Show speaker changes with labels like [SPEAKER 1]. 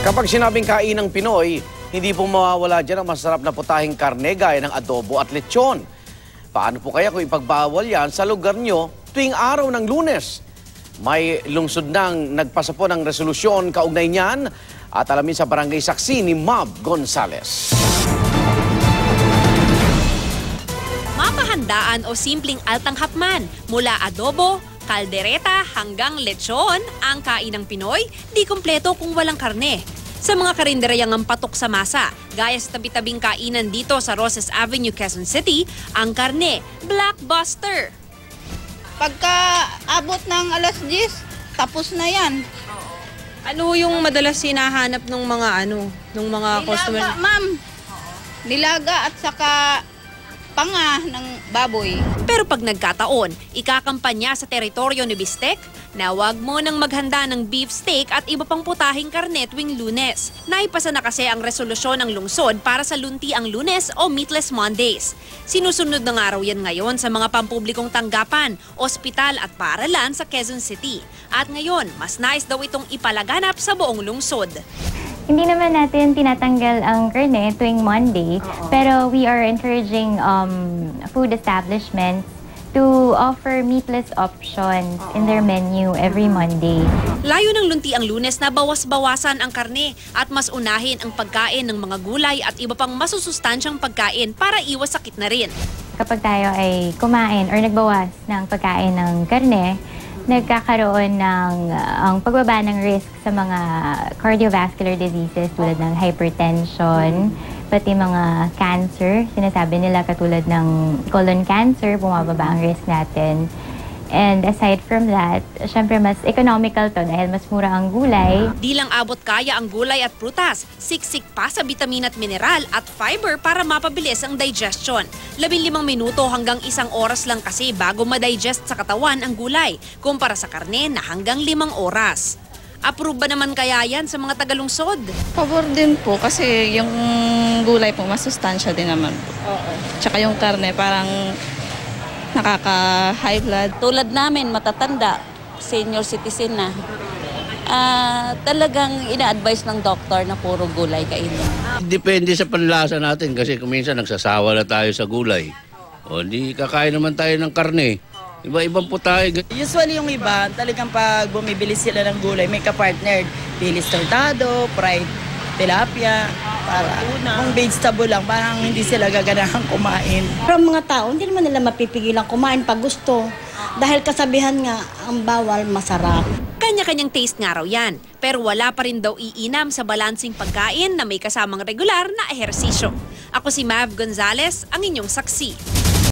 [SPEAKER 1] Kapag sinabing kainang Pinoy, hindi po mawawala dyan ang masarap na putahing karne gaya ng adobo at lechon. Paano po kaya kung ipagbawal yan sa lugar nyo tuwing araw ng Lunes? May lungsod nang nagpasa po ng resolusyon kaugnay niyan at alamin sa barangay saksi ni Mab Gonzales.
[SPEAKER 2] Mapahandaan o simpleng altang hapman mula adobo, kaldereta hanggang lechon, ang kainang Pinoy di kumpleto kung walang karne. Sa mga karinderyang ang patok sa masa, gaya sa tabi-tabing kainan dito sa Roses Avenue, Quezon City, ang karne, blockbuster.
[SPEAKER 3] Pagka abot ng alas 10, tapos na yan.
[SPEAKER 4] Ano yung madalas hinahanap ng mga customer?
[SPEAKER 3] Nilaga, ma'am. Nilaga at saka panga ng baboy.
[SPEAKER 2] Pero pag nagkataon, ikakampanya sa teritoryo ni Bistek na huwag mo nang maghanda ng beef steak at iba pang putahing karne tuwing Lunes. Naipasa na kasi ang resolusyon ng lungsod para sa lunti ang Lunes o Meatless Mondays. Sinusunod ng araw yan ngayon sa mga pampublikong tanggapan, ospital at paaralan sa Quezon City. At ngayon, mas nais daw itong ipalaganap sa buong lungsod.
[SPEAKER 5] Hindi naman natin tinatanggal ang karne tuwing Monday, pero we are encouraging food establishments to offer meatless options in their menu every Monday.
[SPEAKER 2] Layo ng lunti ang Lunes na bawas-bawasan ang karne at mas unahin ang pagkain ng mga gulay at iba pang masusustansyang pagkain para iwas sakit na rin.
[SPEAKER 5] Kapag tayo ay kumain or nagbawas ng pagkain ng karne, nagkakaroon ng ang pagbaba ng risk sa mga cardiovascular diseases tulad ng hypertension, pati mga cancer. Sinasabi nila katulad ng colon cancer, bumababa ang risk natin. And aside from that, syempre mas economical to dahil mas mura ang gulay.
[SPEAKER 2] Di lang abot kaya ang gulay at prutas, siksik pa sa bitamin at mineral at fiber para mapabilis ang digestion. 15 minuto hanggang 1 oras lang kasi bago ma-digest sa katawan ang gulay, kumpara sa karne na hanggang 5 oras. Approve ba naman kaya yan sa mga tagalungsod?
[SPEAKER 6] Pabor din po kasi yung gulay po masustansya din naman po. Tsaka yung karne parang nakaka-high blood.
[SPEAKER 7] Tulad namin, matatanda, senior citizen na, talagang ina-advise ng doktor na puro gulay kainin.
[SPEAKER 8] Depende sa panlasa natin kasi kung minsan nagsasawa na tayo sa gulay. O di kakain naman tayo ng karne. Iba-ibang po tayo.
[SPEAKER 9] Usually yung iba, talagang pag bumibili sila ng gulay, may kapartner, pilis tortado, fried tilapia, para kung vegetable lang, parang hindi sila gaganahang kumain.
[SPEAKER 10] Pero mga tao, hindi naman nila mapipigilan kumain pag gusto. Dahil kasabihan nga, ang bawal masarap.
[SPEAKER 2] Kanya-kanyang taste nga raw yan. Pero wala pa rin daw iinam sa balansing pagkain na may kasamang regular na ehersisyo. Ako si Mav Gonzales, ang inyong saksi.